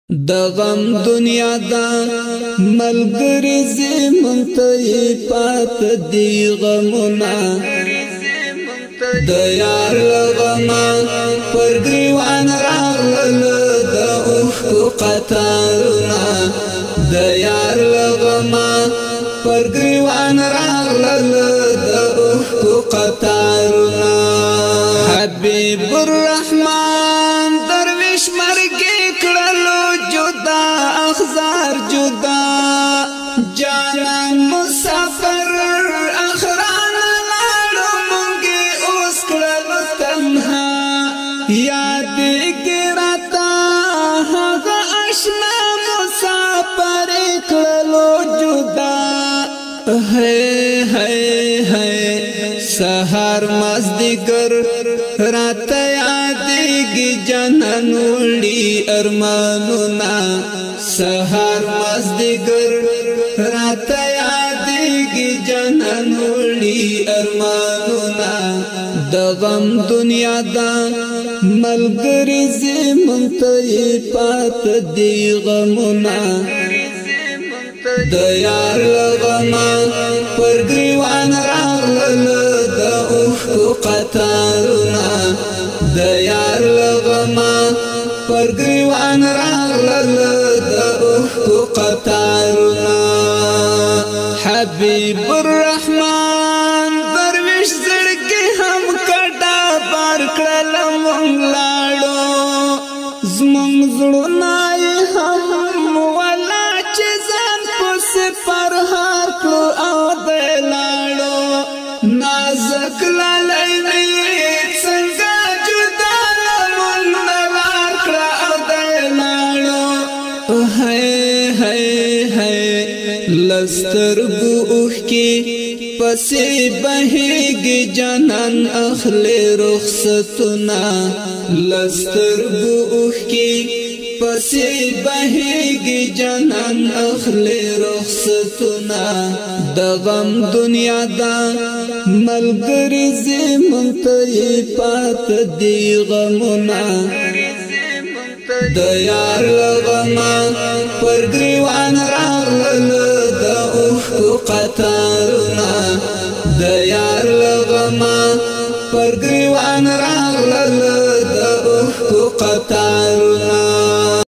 د غم دنیا دا ملګری زمون ته پات دی غمونه د یار لغما پر گریوان راغلل د اوښکو قطارونه د یار لغما پر گریوان راغلل د اوښکو قطارونه حبیب الرحمن درویش مرګی کړلو جدا اخزار جدا جانان مسافر اخران لاړو مونږه اوس کړلو تنها یاد ګرتا هغه آشنا مسافر کړلو جدا ہے سحر مازدیگر رات یادېږي جانان وړي ارمانونه سحر مازدیگر رات یادېږي جانان وړي ارمانونه د غم دنیا دا ملګری زمون ته پات دی غمونه د یار لغما پر گریوان راغلل د اوښکو قطارونه د یار لغما پر گریوان راغلل د اوښکو قطارونه حبیب الرحمن درویش زړګي هم کډا بار کړل مونږ لاړو زمونږ زړونه هم پر هر کلو او دلاړو نازک لالای څنګه جدا مون لار کړه او دلاړو ہے لسترګو اوخ کی پسې بهږي جانان اخلي رخصتنا لسترګو اوخ کی پسې بهږي جانان اخلي رخصتنا د غم دنیا دا ملګری زمون ته پات دی غمونه د یار لغما پر گریوان راغلل